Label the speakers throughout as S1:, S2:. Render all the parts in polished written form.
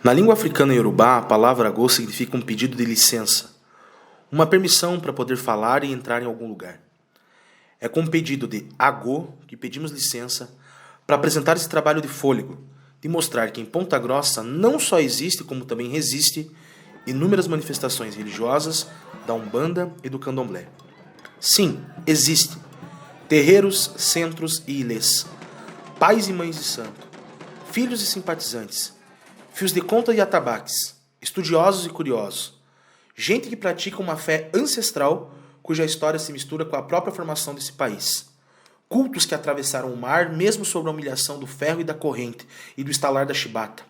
S1: Na língua africana iorubá, a palavra agô significa um pedido de licença, uma permissão para poder falar e entrar em algum lugar. É com o pedido de agô que pedimos licença para apresentar esse trabalho de fôlego, de mostrar que em Ponta Grossa não só existe, como também resiste, inúmeras manifestações religiosas da Umbanda e do Candomblé. Sim, existe. Terreiros, centros e ilês, pais e mães de santo, filhos e simpatizantes, fios de conta e atabaques, estudiosos e curiosos, gente que pratica uma fé ancestral cuja história se mistura com a própria formação desse país. Cultos que atravessaram o mar mesmo sob a humilhação do ferro e da corrente e do estalar da chibata.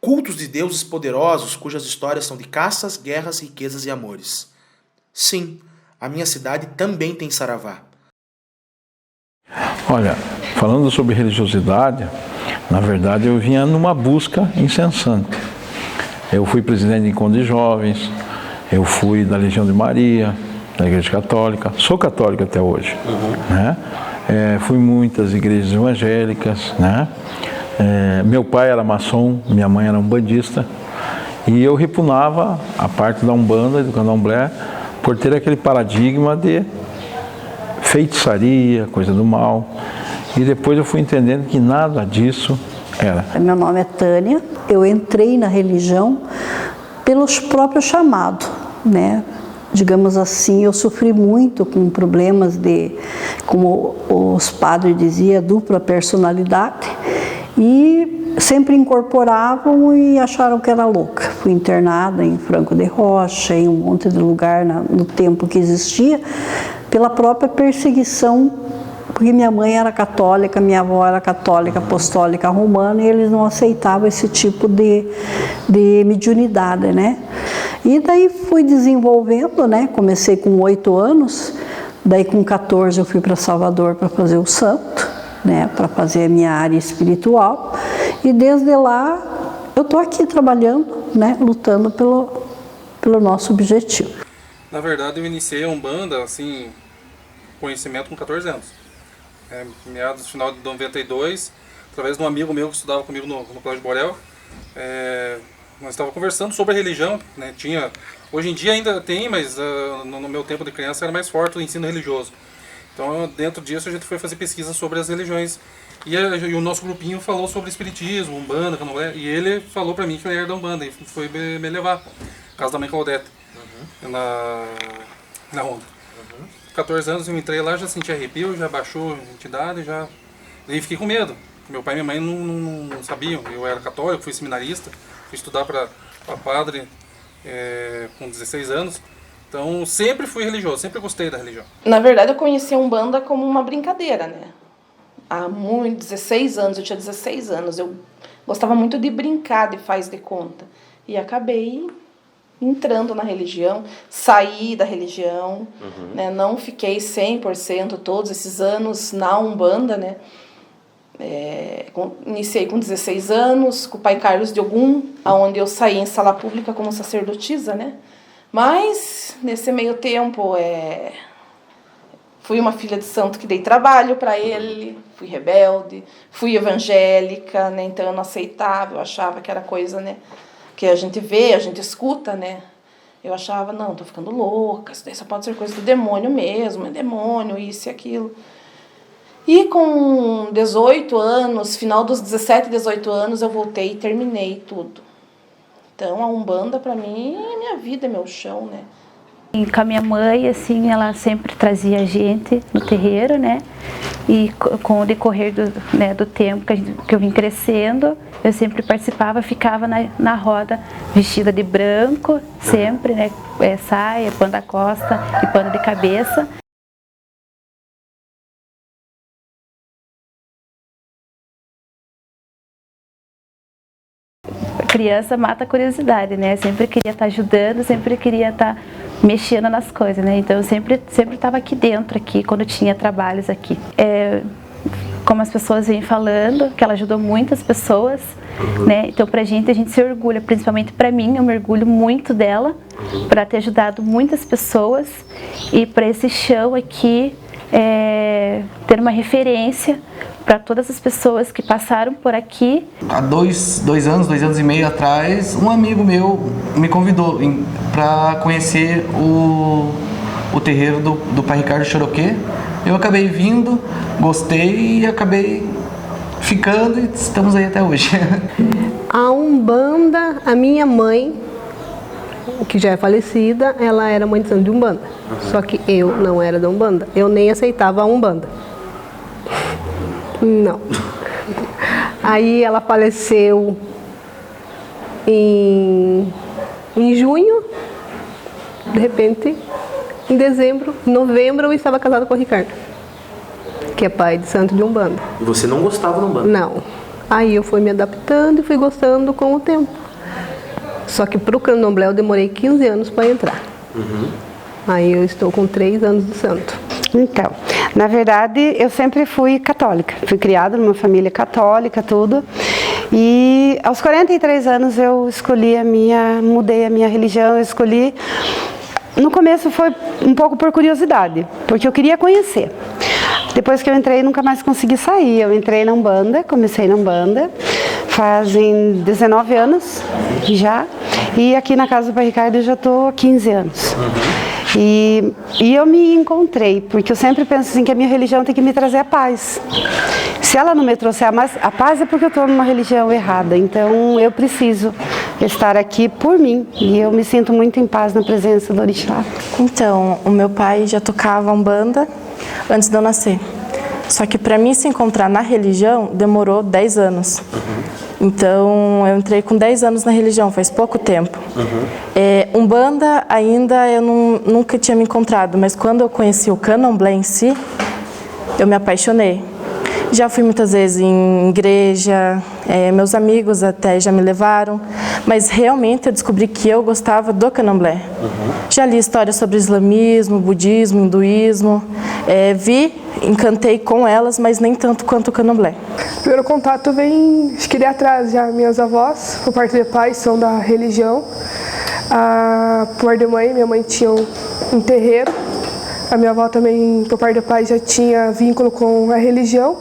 S1: Cultos de deuses poderosos cujas histórias são de caças, guerras, riquezas e amores. Sim, a minha cidade também tem saravá.
S2: Olha, falando sobre religiosidade, na verdade eu vinha numa busca incessante. Eu fui presidente de encontro de jovens, eu fui da Legião de Maria, da Igreja Católica, sou católico até hoje, né? Fui em muitas igrejas evangélicas, né? Meu pai era maçom, minha mãe era umbandista, e eu repugnava a parte da Umbanda e do Candomblé por ter aquele paradigma de feitiçaria, coisa do mal. E depois eu fui entendendo que nada disso era.
S3: Meu nome é Tânia, eu entrei na religião pelos próprios chamados, né? Digamos assim, eu sofri muito com problemas de, como os padres diziam, dupla personalidade, e sempre incorporavam e acharam que era louca. Fui internada em Franco de Rocha, em um monte de lugar no tempo que existia, pela própria perseguição, porque minha mãe era católica, minha avó era católica, apostólica romana, e eles não aceitavam esse tipo de mediunidade, né? E daí fui desenvolvendo, né? Comecei com 8 anos, daí com 14 eu fui para Salvador para fazer o santo, né? Para fazer a minha área espiritual, e desde lá eu estou aqui trabalhando, né? Lutando pelo nosso objetivo.
S4: Na verdade eu iniciei a Umbanda, assim, conhecimento com 14 anos. Meados do final de 92, através de um amigo meu que estudava comigo no Colégio Borel, nós estávamos conversando sobre a religião, né? Hoje em dia ainda tem, mas no meu tempo de criança era mais forte o ensino religioso. Então dentro disso a gente foi fazer pesquisa sobre as religiões. E o nosso grupinho falou sobre espiritismo, Umbanda, Candomblé, e ele falou para mim que ele era da Umbanda e foi me levar, casa da mãe Claudete, na onda. 14 anos eu entrei lá, já senti arrepio, já baixou a entidade, daí fiquei com medo. Meu pai e minha mãe não sabiam, eu era católico, fui seminarista, fui estudar para padre com 16 anos. Então sempre fui religioso, sempre gostei da religião.
S5: Na verdade eu conheci a Umbanda como uma brincadeira, né? Há 16 anos, eu tinha 16 anos, eu gostava muito de brincar de faz de conta. E acabei entrando na religião, saí da religião, né? Não fiquei 100% todos esses anos na Umbanda, né? Iniciei com 16 anos, com o pai Carlos de Ogum, onde eu saí em sala pública como sacerdotisa, né? Mas, nesse meio tempo, fui uma filha de santo que dei trabalho para ele, fui rebelde, fui evangélica, né? Então eu não aceitava, eu achava que era coisa, né? Que a gente vê, a gente escuta, né? Eu achava, não, tô ficando louca, isso daí só pode ser coisa do demônio mesmo, é demônio, isso e aquilo. E com 18 anos, final dos 17, 18 anos, eu voltei e terminei tudo. Então a Umbanda pra mim é minha vida, é meu chão, né?
S6: E com a minha mãe, assim, ela sempre trazia a gente no terreiro, né? E com o decorrer do tempo que eu vim crescendo, eu sempre participava, ficava na roda, vestida de branco, sempre, né? Saia, pano da costa e pano de cabeça. A criança mata a curiosidade, né? Eu sempre queria estar ajudando, sempre queria estar mexendo nas coisas, né? Então eu sempre estava aqui dentro, quando eu tinha trabalhos aqui. Como as pessoas vêm falando, que ela ajudou muitas pessoas, né? Então a gente se orgulha, principalmente para mim, eu me orgulho muito dela, para ter ajudado muitas pessoas e para esse chão aqui ter uma referência para todas as pessoas que passaram por aqui.
S7: Há dois anos e meio atrás, um amigo meu me convidou para conhecer o terreiro do Pai Ricardo Choroquê. Eu acabei vindo, gostei e acabei ficando e estamos aí até hoje.
S8: A Umbanda, a minha mãe, que já é falecida, ela era mãe de santo de Umbanda. Só que eu não era da Umbanda. Eu nem aceitava a Umbanda. Não. Aí ela faleceu em junho. De repente, em dezembro, em novembro, eu estava casada com o Ricardo, que é pai de santo de Umbanda.
S1: E você não gostava da Umbanda?
S8: Não. Aí eu fui me adaptando e fui gostando com o tempo. Só que para o candomblé eu demorei 15 anos para entrar. Aí eu estou com 3 anos de santo.
S9: Então, na verdade, eu sempre fui católica. Fui criada numa família católica, tudo. E aos 43 anos eu mudei a minha religião, eu escolhi. No começo foi um pouco por curiosidade, porque eu queria conhecer. Depois que eu entrei, nunca mais consegui sair. Eu entrei na Umbanda, comecei na Umbanda, fazem 19 anos já. E aqui na casa do Pai Ricardo eu já estou há 15 anos. E eu me encontrei, porque eu sempre penso assim que a minha religião tem que me trazer a paz. Se ela não me trouxe a paz é porque eu estou numa religião errada. Então eu preciso estar aqui por mim. E eu me sinto muito em paz na presença do Orixá.
S5: Então, o meu pai já tocava Umbanda antes de eu nascer. Só que para mim se encontrar na religião demorou 10 anos. Então eu entrei com 10 anos na religião, faz pouco tempo. Umbanda ainda eu nunca tinha me encontrado, mas quando eu conheci o candomblé em si, eu me apaixonei. Já fui muitas vezes em igreja, meus amigos até já me levaram, mas realmente eu descobri que eu gostava do candomblé. Já li histórias sobre islamismo, budismo, hinduísmo, encantei com elas, mas nem tanto quanto o candomblé.
S10: O primeiro contato vem, acho que de atrás já, minhas avós, por parte de pai, são da religião. Por parte de mãe, minha mãe tinha um terreiro. A minha avó também, por parte de pai, já tinha vínculo com a religião,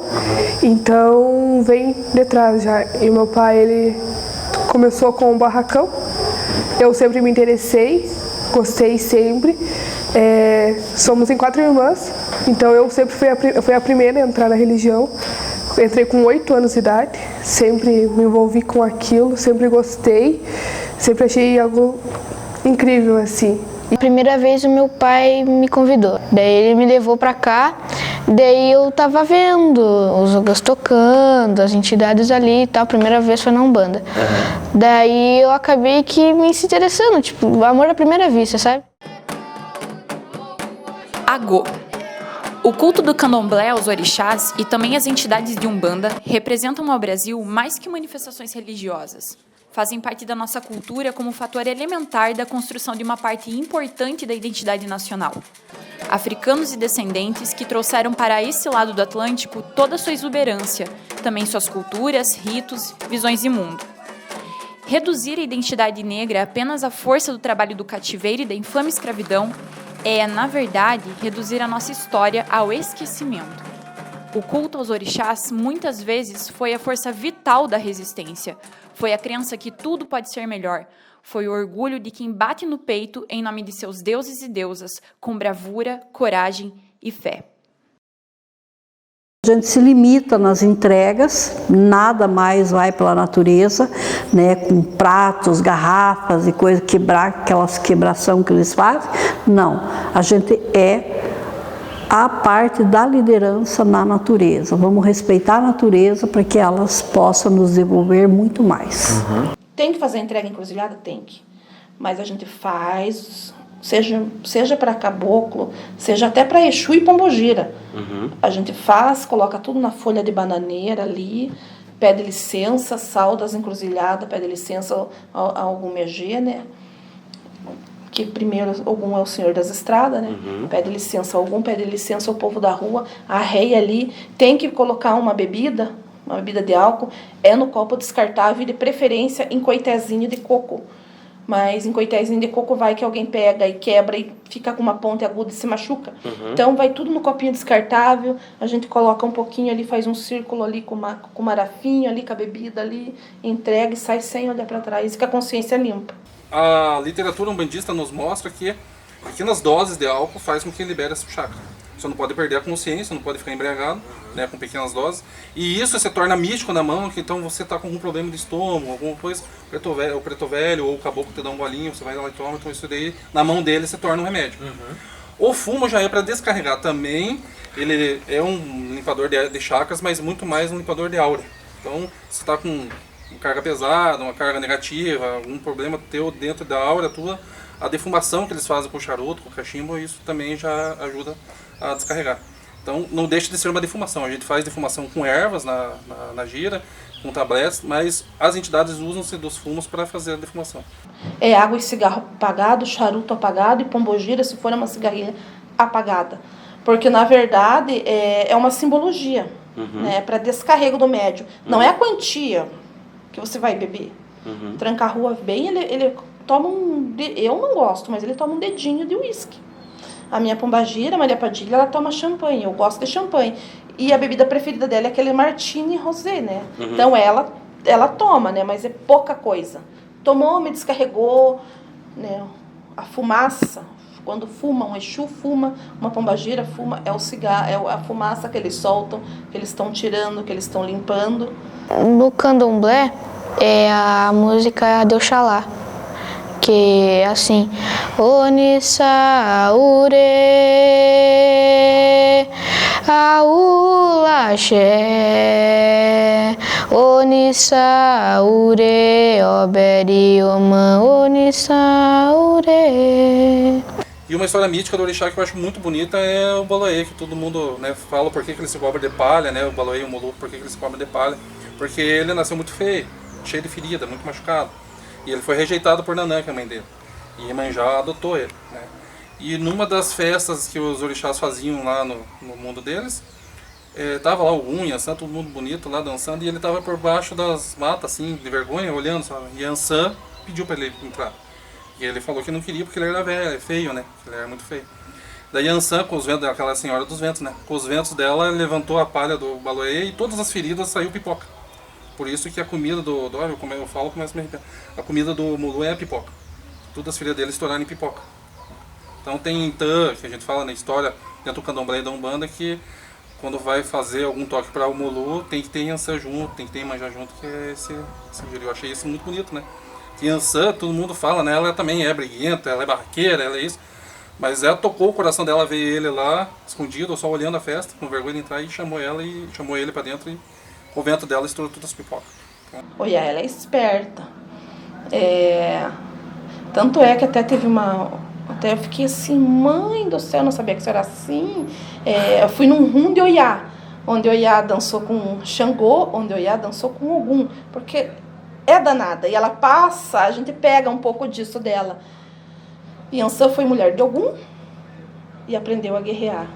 S10: então vem de trás já. E meu pai, ele começou com um barracão, eu sempre me interessei, gostei sempre. Somos em 4 irmãs, então eu sempre fui a primeira a entrar na religião. Entrei com 8 anos de idade, sempre me envolvi com aquilo, sempre gostei, sempre achei algo incrível assim.
S11: A primeira vez o meu pai me convidou, daí ele me levou pra cá, daí eu tava vendo os ogãs tocando, as entidades ali e tal, a primeira vez foi na Umbanda. Daí eu acabei que me se interessando, tipo, amor à primeira vista, sabe?
S12: Agô. O culto do candomblé aos orixás e também as entidades de Umbanda representam ao Brasil mais que manifestações religiosas. Fazem parte da nossa cultura como fator elementar da construção de uma parte importante da identidade nacional. Africanos e descendentes que trouxeram para esse lado do Atlântico toda a sua exuberância, também suas culturas, ritos, visões de mundo. Reduzir a identidade negra apenas à força do trabalho do cativeiro e da infame escravidão é, na verdade, reduzir a nossa história ao esquecimento. O culto aos orixás, muitas vezes, foi a força vital da resistência. Foi a crença que tudo pode ser melhor. Foi o orgulho de quem bate no peito em nome de seus deuses e deusas, com bravura, coragem e fé.
S3: A gente se limita nas entregas, nada mais vai pela natureza, né, com pratos, garrafas e coisas, aquelas quebração que eles fazem. Não, a gente a parte da liderança na natureza. Vamos respeitar a natureza para que elas possam nos devolver muito mais.
S5: Tem que fazer a entrega encruzilhada? Tem que. Mas a gente faz, seja para caboclo, seja até para Exu e Pombogira. A gente faz, coloca tudo na folha de bananeira ali, pede licença, sauda as encruzilhadas, pede licença a algum megê, né? Que primeiro algum é o senhor das estradas, né? Pede licença a algum, pede licença ao povo da rua, arreia ali, tem que colocar uma bebida de álcool, no copo descartável e de preferência em coitezinho de coco. Mas em coitézinho de coco vai que alguém pega e quebra e fica com uma ponta aguda e se machuca. Então vai tudo no copinho descartável, a gente coloca um pouquinho ali, faz um círculo ali com marafinho ali, com a bebida ali, entrega e sai sem olhar para trás e com a consciência limpa.
S4: A literatura umbandista nos mostra que pequenas doses de álcool faz com que libere esse chakra. Você não pode perder a consciência, não pode ficar embriagado, né, com pequenas doses. E isso se torna místico na mão, que então você está com algum problema de estômago, alguma coisa, o preto velho ou o caboclo te dá um golinho, você vai lá e toma, então isso daí na mão dele se torna um remédio. O fumo já é para descarregar também, ele é um limpador de chakras, mas muito mais um limpador de aura. Então, você está com uma carga pesada, uma carga negativa, algum problema teu dentro da aura tua, a defumação que eles fazem com o charuto, com o cachimbo, isso também já ajuda a descarregar. Então não deixa de ser uma defumação. A gente faz defumação com ervas na gira, com tabletes, mas as entidades usam-se dos fumos para fazer a defumação.
S5: É água e cigarro apagado, charuto apagado e pombogira se for uma cigarrilha apagada. Porque na verdade é uma simbologia, né, para descarrego do médium. Não é a quantia que você vai beber. Tranca a rua bem, ele toma eu não gosto, mas ele toma um dedinho de uísque. A minha pombagira, Maria Padilha, ela toma champanhe, eu gosto de champanhe. E a bebida preferida dela é aquele martini rosé, né? Então ela toma, né? Mas é pouca coisa. Tomou, me descarregou, né? A fumaça, quando fuma, um Exu fuma, uma pombagira fuma, é o cigarro, é a fumaça que eles soltam, que eles estão tirando, que eles estão limpando.
S11: No candomblé, a música de Oxalá, que é assim: Onissa Aure Aulaxé Onissa Aure Oberi Oman Onissa Aure.
S4: E uma história mítica do orixá que eu acho muito bonita é o Baloê, que todo mundo, né, fala por que ele se cobre de palha, né? O Baloê e o Mulu, por que ele se cobre de palha? Porque ele nasceu muito feio, cheio de ferida, muito machucado. E ele foi rejeitado por Nanã, que é a mãe dele. E Iemanjá adotou ele, né? E numa das festas que os orixás faziam lá no mundo deles, tava lá o Ogum, Yansan, todo mundo bonito lá dançando, e ele tava por baixo das matas, assim, de vergonha, olhando, sabe? E Yansan pediu para ele entrar. E ele falou que não queria porque ele era velho, feio, né? Ele era muito feio. Daí Yansan, com os ventos, aquela senhora dos ventos, né? Com os ventos dela, levantou a palha do Baloê e todas as feridas saiu pipoca. Por isso que a comida como eu falo, começa a me arrepiar. A comida do Mulu é a pipoca. Todas as filhas dele estouraram em pipoca. Então tem Intã, que a gente fala na história, dentro do candomblé e da Umbanda, que quando vai fazer algum toque para o Mulu, tem que ter Yansan junto, tem que ter Iemanjá junto, que é esse eu achei isso muito bonito, né? Que Yansan, todo mundo fala, né? Ela também é briguenta, ela é barraqueira, ela é isso. Mas ela tocou o coração dela, veio ele lá, escondido, só olhando a festa, com vergonha de entrar, e chamou ele para dentro, e o vento dela estourou todas as pipocas.
S5: Olha, ela é esperta. Tanto é que até teve até eu fiquei assim, mãe do céu, não sabia que isso era assim. Eu fui num rum de Oiá, onde Oiá dançou com Xangô, onde Oiá dançou com Ogum, porque é danada, e ela passa, a gente pega um pouco disso dela. Yansan foi mulher de Ogum e aprendeu a guerrear.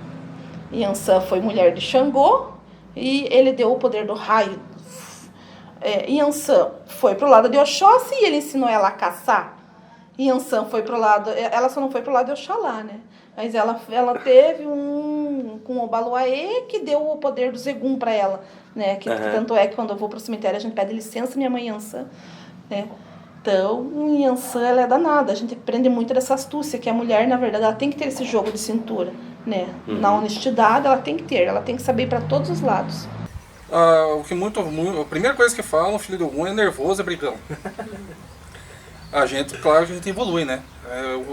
S5: Yansan foi mulher de Xangô e ele deu o poder do raio. Yansan foi pro lado de Oxóssi e ele ensinou ela a caçar. Yansan foi pro lado, ela só não foi pro lado de Oxalá, né? Mas ela teve com o Baloaê que deu o poder do Zegum para ela, né? Que tanto é que quando eu vou pro cemitério a gente pede licença, minha mãe Yansan, né? Então, Yansan, ela é danada. A gente aprende muito dessa astúcia, que a mulher, na verdade, ela tem que ter esse jogo de cintura, né? Na honestidade, ela tem que saber ir para todos os lados.
S4: A primeira coisa que falam, o filho do Ogum é nervoso, é brigão. Claro que a gente evolui, né?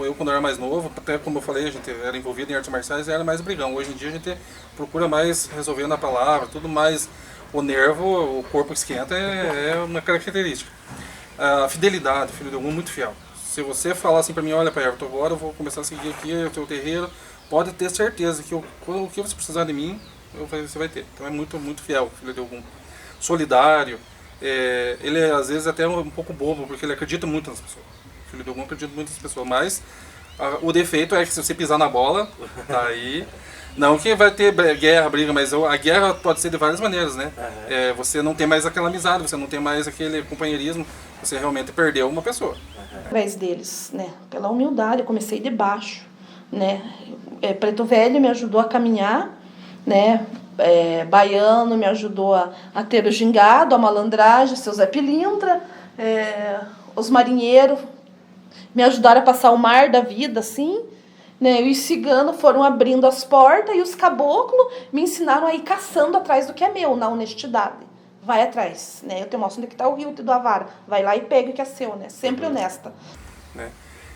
S4: Eu quando era mais novo, até como eu falei, a gente era envolvido em artes marciais e era mais brigão. Hoje em dia a gente procura mais resolver na palavra, tudo mais. O nervo, o corpo esquenta é uma característica. A fidelidade, filho do Ogum, muito fiel. Se você falar assim pra mim, olha, pai, agora eu vou começar a seguir aqui o teu terreiro, pode ter certeza que o que você precisar de mim, você vai ter. Então é muito, muito fiel, filho do Ogum. Solidário. Ele é às vezes até um pouco bobo, porque ele acredita muito nas pessoas. O filho do Ogum acredita muito nas pessoas, mas o defeito é que se você pisar na bola, tá aí. Não que vai ter guerra, briga, mas a guerra pode ser de várias maneiras, né? Você não tem mais aquela amizade, você não tem mais aquele companheirismo, você realmente perdeu uma pessoa.
S5: Através deles, né? Pela humildade, eu comecei de baixo, né? Preto Velho me ajudou a caminhar, né? Baiano me ajudou a ter o gingado, a malandragem, seu Zé Pilintra, os marinheiros me ajudaram a passar o mar da vida, assim, né? E os ciganos foram abrindo as portas e os caboclos me ensinaram a ir caçando atrás do que é meu, na honestidade. Vai atrás, né? Eu te mostro onde está o rio do Avara. Vai lá e pega o que é seu, né? Sempre honesta.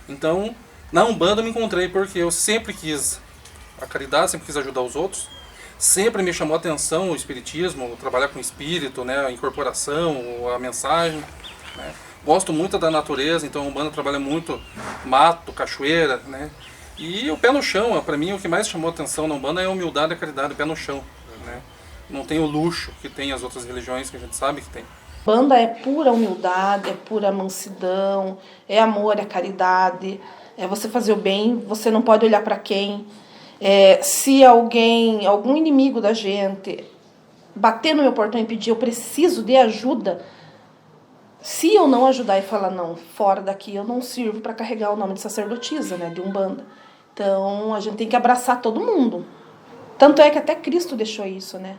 S4: Então, na Umbanda eu me encontrei porque eu sempre quis a caridade, sempre quis ajudar os outros. Sempre me chamou a atenção o espiritismo, trabalhar com o espírito, né? A incorporação, a mensagem, né? Gosto muito da natureza, então a Umbanda trabalha muito mato, cachoeira, né? E o pé no chão, para mim, o que mais chamou a atenção na Umbanda é a humildade e a caridade, o pé no chão, né? Não tem o luxo que tem as outras religiões que a gente sabe que tem.
S5: Banda é pura humildade, é pura mansidão, é amor, é caridade, é você fazer o bem, você não pode olhar para quem. Se algum inimigo da gente, bater no meu portão e pedir, eu preciso de ajuda, se eu não ajudar e falar, não, fora daqui eu não sirvo para carregar o nome de sacerdotisa, né, de Umbanda. Então, a gente tem que abraçar todo mundo. Tanto é que até Cristo deixou isso, né?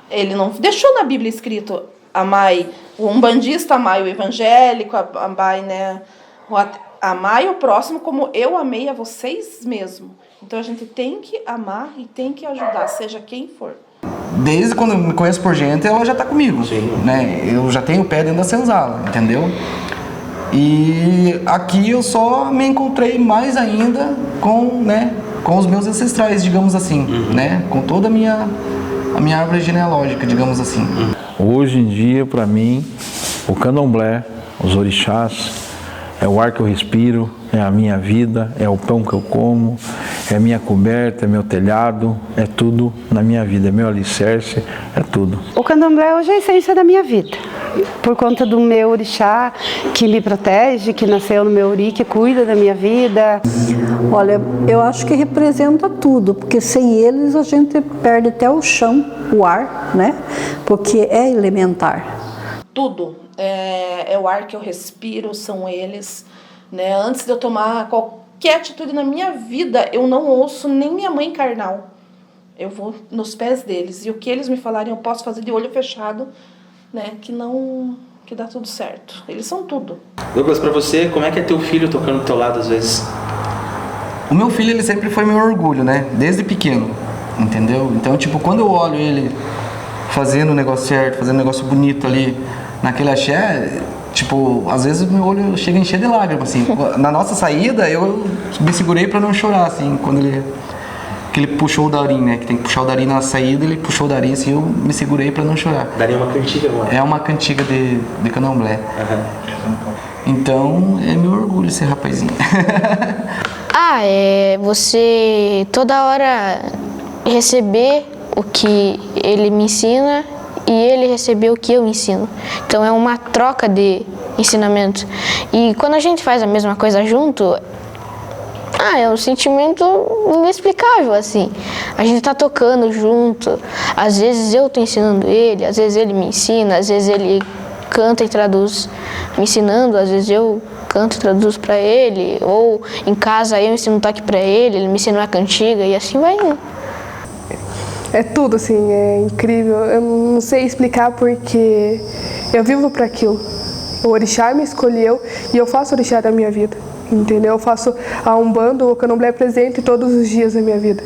S5: Ele não deixou na Bíblia escrito, amai o umbandista, amai o evangélico, amai, né, amai o próximo como eu amei a vocês mesmo. Então, a gente tem que amar e tem que ajudar, seja quem for.
S7: Desde quando eu me conheço por gente, ela já tá comigo, né? Eu já tenho o pé dentro da senzala, entendeu? E aqui eu só me encontrei mais ainda com os meus ancestrais, digamos assim, né? Com toda a minha árvore genealógica, digamos assim.
S2: Hoje em dia, para mim, o candomblé, os orixás, é o ar que eu respiro, é a minha vida, é o pão que eu como, é a minha coberta, é meu telhado, é tudo na minha vida, é meu alicerce, é tudo.
S9: O candomblé hoje é a essência da minha vida, por conta do meu orixá que me protege, que nasceu no meu ori, que cuida da minha vida.
S3: Olha, eu acho que representa tudo, porque sem eles a gente perde até o chão, o ar, né? Porque é elementar.
S5: Tudo. É o ar que eu respiro, são eles, né? Antes de eu tomar qualquer atitude na minha vida, eu não ouço nem minha mãe carnal. Eu vou nos pés deles. E o que eles me falarem, eu posso fazer de olho fechado, né? Que dá tudo certo. Eles são tudo.
S1: Douglas, pra você, como é que é teu filho tocando do teu lado às vezes?
S7: O meu filho, ele sempre foi meu orgulho, né? Desde pequeno, entendeu? Então, tipo, quando eu olho ele fazendo o negócio certo, fazendo um negócio bonito ali, naquele axé, tipo, às vezes o meu olho chega a encher de lágrimas, assim. Na nossa saída, eu me segurei pra não chorar, assim, quando ele puxou o darim, né? Que tem que puxar o darim na saída, ele puxou o darim, assim, eu me segurei pra não chorar.
S1: Darim é uma cantiga agora?
S7: É uma cantiga de candomblé. Então, é meu orgulho esse rapazinho.
S11: Você toda hora receber o que ele me ensina e ele receber o que eu ensino. Então é uma troca de ensinamento. E quando a gente faz a mesma coisa junto, é um sentimento inexplicável, assim. A gente tá tocando junto, às vezes eu tô ensinando ele, às vezes ele me ensina, às vezes ele canta e traduz me ensinando, às vezes eu canto e traduzo para ele, ou em casa eu ensino um toque para ele me ensina uma cantiga e assim vai indo.
S10: É tudo, assim, é incrível. Eu não sei explicar porque eu vivo para aquilo. O orixá me escolheu e eu faço orixá da minha vida, entendeu? Eu faço a Umbanda, o candomblé presente todos os dias da minha vida.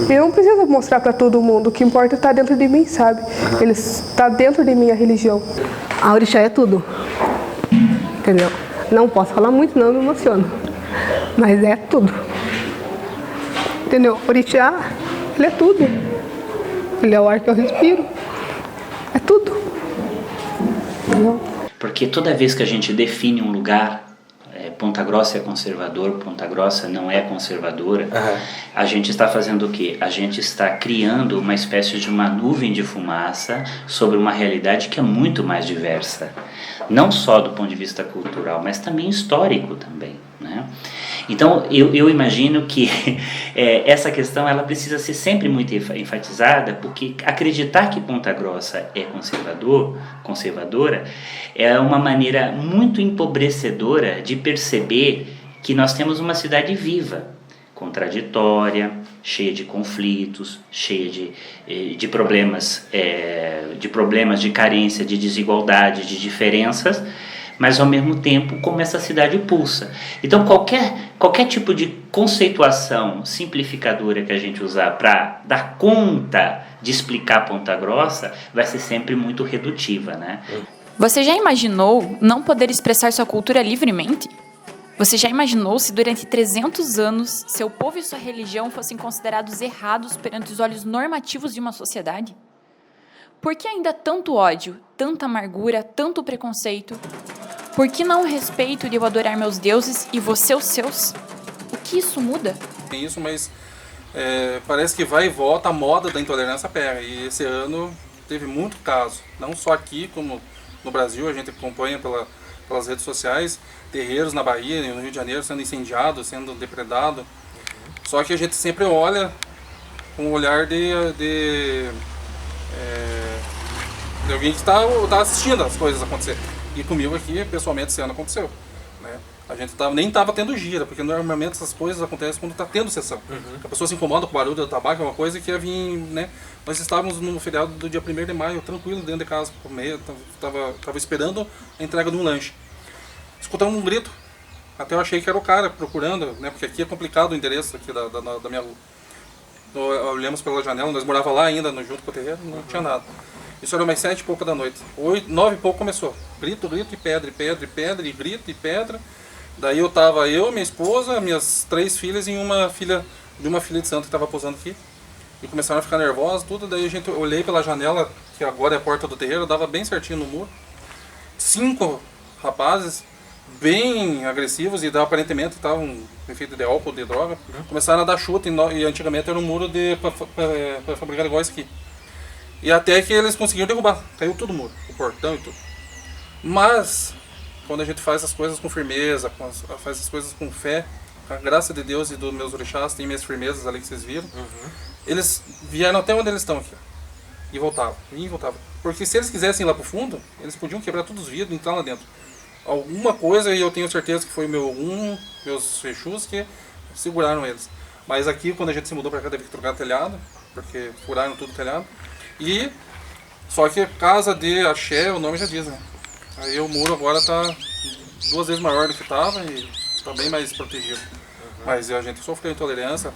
S10: E eu não preciso mostrar para todo mundo, o que importa é estar dentro de mim, sabe? Ele está dentro de mim, a religião.
S8: A orixá é tudo, entendeu? Não posso falar muito, não me emociono, mas é tudo, entendeu? O orixá, ele é tudo. Ele é o ar que eu respiro. É tudo. Entendeu?
S13: Porque toda vez que a gente define um lugar, Ponta Grossa é conservador, Ponta Grossa não é conservadora, a gente está fazendo o quê? A gente está criando uma espécie de uma nuvem de fumaça sobre uma realidade que é muito mais diversa. Não só do ponto de vista cultural, mas também histórico também, né? né? Então, eu imagino que essa questão ela precisa ser sempre muito enfatizada, porque acreditar que Ponta Grossa é conservadora, é uma maneira muito empobrecedora de perceber que nós temos uma cidade viva, contraditória, cheia de conflitos, cheia de problemas, de carência, de desigualdade, de diferenças, mas ao mesmo tempo como essa cidade pulsa. Então qualquer tipo de conceituação simplificadora que a gente usar para dar conta de explicar Ponta Grossa vai ser sempre muito redutiva, né?
S12: Você já imaginou não poder expressar sua cultura livremente? Você já imaginou se durante 300 anos seu povo e sua religião fossem considerados errados perante os olhos normativos de uma sociedade? Por que ainda tanto ódio, tanta amargura, tanto preconceito? Por que não o respeito de eu adorar meus deuses e você os seus? O que isso muda?
S4: Tem isso, mas parece que vai e volta, a moda da intolerância pega. E esse ano teve muito caso, não só aqui, como no Brasil, a gente acompanha pelas redes sociais, terreiros na Bahia, no Rio de Janeiro, sendo incendiados, sendo depredados. Só que a gente sempre olha com um olhar de alguém que está assistindo as coisas acontecer. E comigo aqui, pessoalmente, esse ano aconteceu, né? A gente nem estava tendo gira, porque normalmente essas coisas acontecem quando está tendo sessão. A pessoa se incomoda com o barulho do tabaco, é uma coisa que ia vir, né? Nós estávamos no feriado do dia 1º de maio, tranquilo, dentro de casa, estava esperando a entrega de um lanche. Escutamos um grito, até eu achei que era o cara procurando, né? Porque aqui é complicado o endereço aqui da minha rua. Olhamos pela janela, nós morávamos lá ainda, junto com o terreiro, não tinha nada. Isso era umas 7 e pouco da noite. 9 e pouco começou. Grito e pedra, e grito e pedra. Daí minha esposa, minhas 3 filhas e uma filha de santo que estava posando aqui. E começaram a ficar nervosos, tudo. Daí eu olhei pela janela, que agora é a porta do terreiro, dava bem certinho no muro. 5 rapazes, bem agressivos, e aparentemente estavam feito de álcool, de droga. Começaram a dar chute, e antigamente era um muro para fabricar igual esse aqui. E até que eles conseguiram derrubar, caiu tudo o muro, o portão e tudo. Mas, quando a gente faz as coisas com firmeza, faz as coisas com fé, com a graça de Deus e dos meus orixás, tem minhas firmezas ali que vocês viram, eles vieram até onde eles estão aqui, e voltavam. Porque se eles quisessem ir lá pro fundo, eles podiam quebrar todos os vidros e entrar lá dentro. Alguma coisa, e eu tenho certeza que foi meus Exus que seguraram eles. Mas aqui, quando a gente se mudou para cá, teve que trocar telhado, porque furaram tudo o telhado. Só que casa de axé, o nome já diz, né? Aí o muro agora está 2 vezes maior do que estava e está bem mais protegido. Mas a gente sofreu intolerância,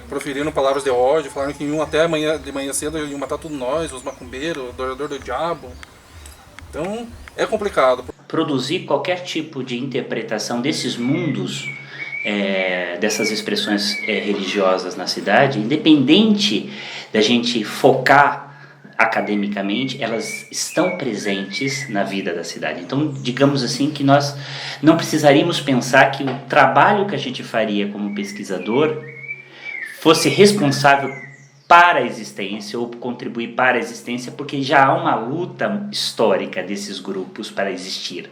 S4: proferiram palavras de ódio, falaram que iam até de manhã cedo iam matar todos nós, os macumbeiros, o adorador do diabo. Então é complicado.
S13: Produzir qualquer tipo de interpretação desses mundos, dessas expressões religiosas na cidade, independente da gente focar academicamente, elas estão presentes na vida da cidade. Então, digamos assim, que nós não precisaríamos pensar que o trabalho que a gente faria como pesquisador fosse responsável para a existência ou contribuir para a existência, porque já há uma luta histórica desses grupos para existir.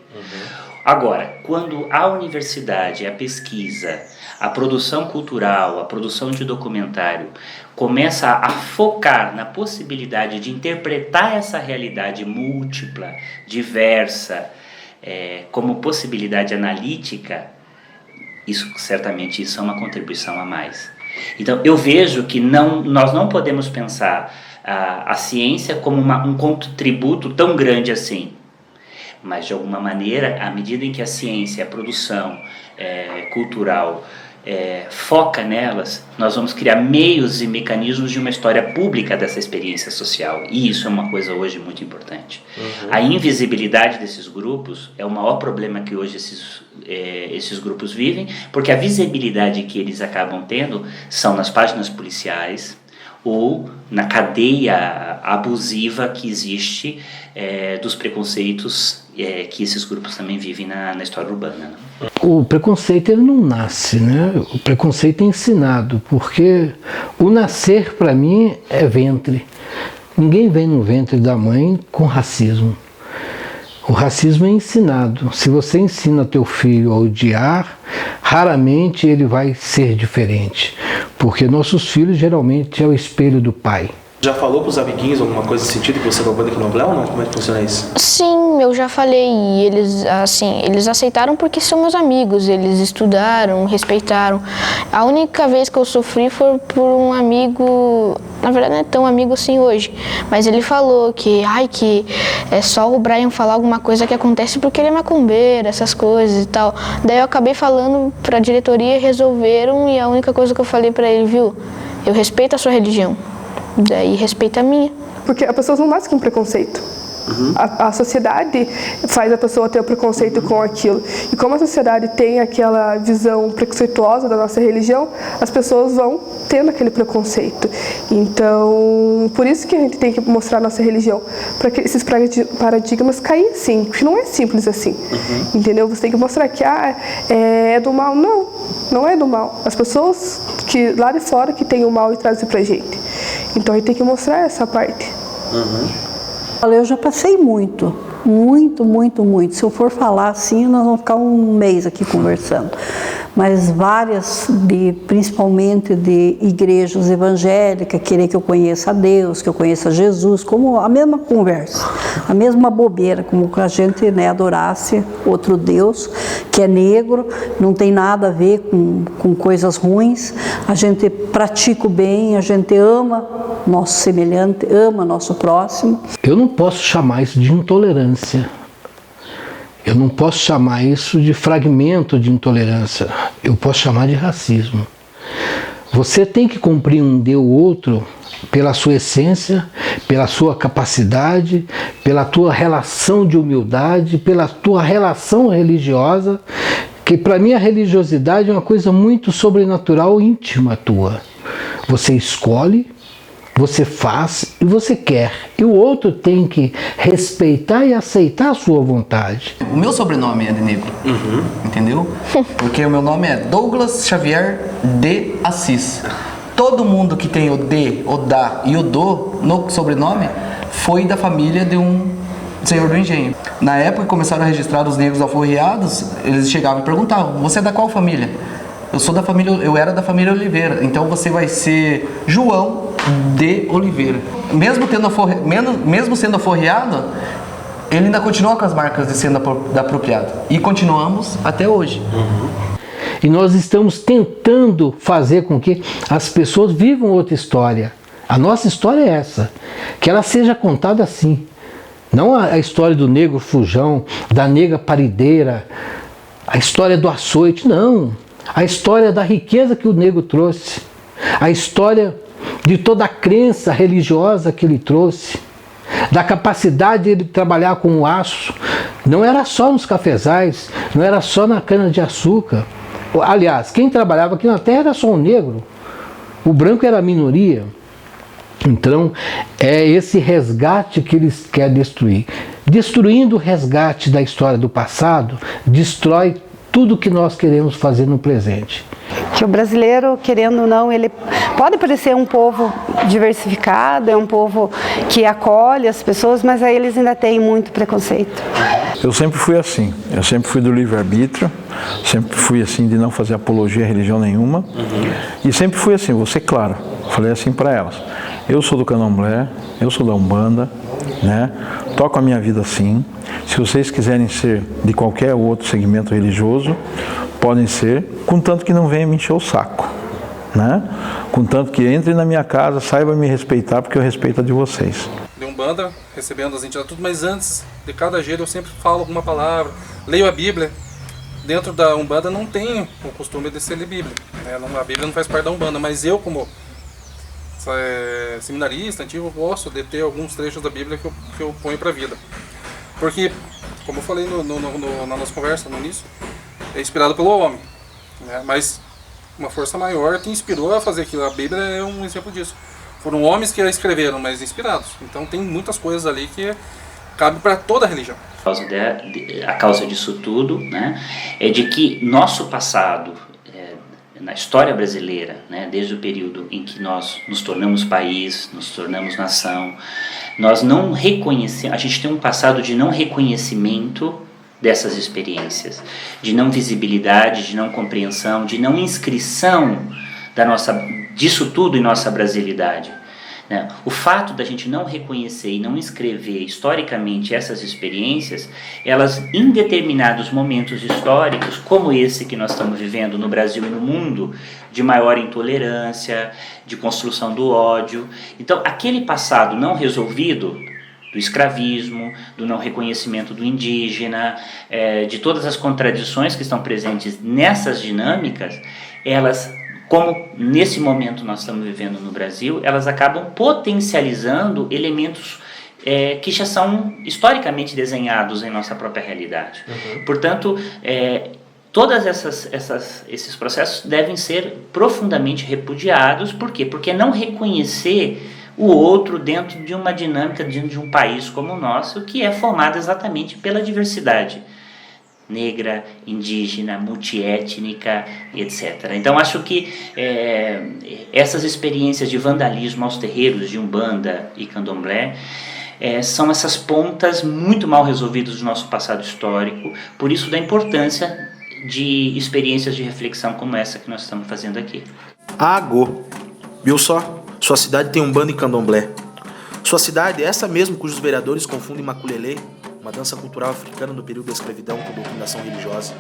S13: Agora, quando a universidade, a pesquisa, a produção cultural, a produção de documentário começa a focar na possibilidade de interpretar essa realidade múltipla, diversa, como possibilidade analítica, certamente isso é uma contribuição a mais. Então, eu vejo que nós não podemos pensar a ciência como um contributo tão grande assim. Mas, de alguma maneira, à medida em que a ciência, a produção cultural foca nelas, nós vamos criar meios e mecanismos de uma história pública dessa experiência social. E isso é uma coisa hoje muito importante. A invisibilidade desses grupos é o maior problema que hoje esses grupos vivem, porque a visibilidade que eles acabam tendo são nas páginas policiais ou na cadeia abusiva que existe dos preconceitos que esses grupos também vivem na história urbana, né?
S14: O preconceito ele não nasce, né? O preconceito é ensinado, porque o nascer para mim é ventre. Ninguém vem no ventre da mãe com racismo. O racismo é ensinado. Se você ensina teu filho a odiar, raramente ele vai ser diferente, porque nossos filhos geralmente é o espelho do pai.
S1: Já falou com os amiguinhos alguma coisa nesse sentido que você é da banda Candomblé ou não? Como é que funciona isso?
S11: Sim, eu já falei, e eles aceitaram porque somos amigos, eles estudaram, respeitaram. A única vez que eu sofri foi por um amigo, na verdade não é tão amigo assim hoje, mas ele falou que é só o Brian falar alguma coisa que acontece porque ele é macumbeiro, essas coisas e tal. Daí eu acabei falando pra diretoria, resolveram, e a única coisa que eu falei pra ele, viu, eu respeito a sua religião. Daí respeita a minha.
S10: Porque as pessoas não nascem com preconceito. A sociedade faz a pessoa ter o preconceito com aquilo. E como a sociedade tem aquela visão preconceituosa da nossa religião, as pessoas vão tendo aquele preconceito. Então, por isso que a gente tem que mostrar a nossa religião, para que esses paradigmas caírem assim, porque não é simples assim. Entendeu? Você tem que mostrar que é do mal. Não, não é do mal. As pessoas que lá de fora que tem o mal e trazem pra gente. Então a gente tem que mostrar essa parte.
S3: Olha, eu já passei muito. Se eu for falar assim, nós vamos ficar um mês aqui conversando. Mas várias, principalmente de igrejas evangélicas, querer que eu conheça a Deus, que eu conheça Jesus, como a mesma conversa, a mesma bobeira, como que a gente adorasse outro Deus, que é negro, não tem nada a ver com coisas ruins, a gente pratica o bem, a gente ama nosso semelhante, ama nosso próximo.
S14: Eu não posso chamar isso de intolerância. Eu não posso chamar isso de fragmento de intolerância. Eu posso chamar de racismo. Você tem que compreender o outro pela sua essência, pela sua capacidade, pela tua relação de humildade, pela tua relação religiosa, que para mim a religiosidade é uma coisa muito sobrenatural, íntima tua. Você escolhe, você faz e você quer. E o outro tem que respeitar e aceitar a sua vontade.
S7: O meu sobrenome é de negro, entendeu? Porque o meu nome é Douglas Xavier de Assis. Todo mundo que tem o D, o da e o do no sobrenome foi da família de um senhor do engenho. Na época que começaram a registrar os negros alforriados, eles chegavam e perguntavam: você é da qual família? Eu era da família Oliveira, então você vai ser João de Oliveira. Mesmo sendo aforreado, ele ainda continua com as marcas de sendo apropriado. E continuamos até hoje.
S14: E nós estamos tentando fazer com que as pessoas vivam outra história. A nossa história é essa, que ela seja contada assim. Não a história do negro fujão, da negra parideira, a história do açoite, não. A história da riqueza que o negro trouxe, a história de toda a crença religiosa que ele trouxe, da capacidade de ele trabalhar com o aço. Não era só nos cafezais, não era só na cana-de-açúcar. Aliás, quem trabalhava aqui na terra era só o negro, o branco era a minoria. Então, é esse resgate que eles querem destruir. Destruindo o resgate da história do passado, destrói tudo que nós queremos fazer no presente.
S9: Que o brasileiro, querendo ou não, ele pode parecer um povo diversificado, é um povo que acolhe as pessoas, mas aí eles ainda têm muito preconceito.
S2: Eu sempre fui assim, eu sempre fui do livre-arbítrio, sempre fui assim de não fazer apologia a religião nenhuma, e sempre fui assim, vou ser claro, falei assim para elas: eu sou do Candomblé, eu sou da Umbanda, né? Toco a minha vida assim. Se vocês quiserem ser de qualquer outro segmento religioso, podem ser, contanto que não venham me encher o saco, né? Contanto que entrem na minha casa, saibam me respeitar, porque eu respeito a de vocês.
S4: De Umbanda, recebendo as entidades, tudo, mas antes de cada jeito eu sempre falo alguma palavra, leio a Bíblia. Dentro da Umbanda não tem o costume de ser ler Bíblia, né? A Bíblia não faz parte da Umbanda, mas eu, como seminarista antigo, gosto de ter alguns trechos da Bíblia que eu ponho para a vida. Porque, como eu falei na nossa conversa no início, é inspirado pelo homem, né? Mas uma força maior que inspirou a fazer aquilo. A Bíblia é um exemplo disso. Foram homens que a escreveram, mas inspirados. Então tem muitas coisas ali que cabe para toda a religião.
S13: A causa disso tudo, né, é de que nosso passado na história brasileira, né, desde o período em que nós nos tornamos país, nos tornamos nação, nós não reconhecemos, a gente tem um passado de não reconhecimento dessas experiências, de não visibilidade, de não compreensão, de não inscrição disso tudo em nossa brasilidade. O fato da gente não reconhecer e não escrever historicamente essas experiências, elas em determinados momentos históricos, como esse que nós estamos vivendo no Brasil e no mundo, de maior intolerância, de construção do ódio. Então, aquele passado não resolvido, do escravismo, do não reconhecimento do indígena, de todas as contradições que estão presentes nessas dinâmicas, elas, como nesse momento nós estamos vivendo no Brasil, elas acabam potencializando elementos que já são historicamente desenhados em nossa própria realidade. Portanto, todos esses processos devem ser profundamente repudiados. Por quê? Porque não reconhecer o outro dentro de uma dinâmica, dentro de um país como o nosso, que é formado exatamente pela diversidade negra, indígena, multiétnica, etc. Então, acho que essas experiências de vandalismo aos terreiros de Umbanda e Candomblé são essas pontas muito mal resolvidas do nosso passado histórico, por isso da importância de experiências de reflexão como essa que nós estamos fazendo aqui.
S1: Agô, viu só? Sua cidade tem Umbanda e Candomblé. Sua cidade é essa mesmo cujos vereadores confundem maculelê, uma dança cultural africana no período da escravidão, com doutrinação religiosa.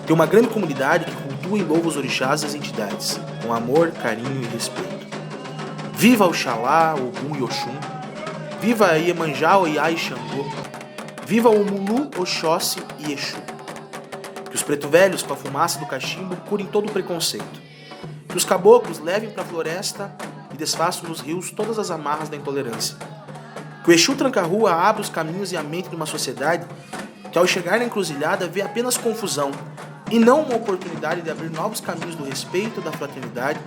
S1: Tem uma grande comunidade que cultua e louva os orixás e as entidades, com amor, carinho e respeito. Viva Oxalá, Ogum e Oxum. Viva Iemanjá, Oiá e Xangô. Viva o Mulu, Oxóssi e Exu. Que os preto velhos, com a fumaça do cachimbo, curem todo o preconceito. Que os caboclos levem para a floresta e desfaçam nos rios todas as amarras da intolerância. Que o Exu Tranca-Rua abra os caminhos e a mente de uma sociedade que, ao chegar na encruzilhada, vê apenas confusão e não uma oportunidade de abrir novos caminhos do respeito, da fraternidade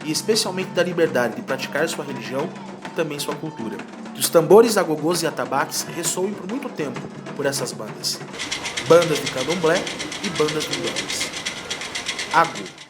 S1: e especialmente da liberdade de praticar sua religião e também sua cultura. Que os tambores, agogôs e atabaques ressoem por muito tempo por essas bandas. Bandas de Candomblé e bandas de Umbandas. Agô.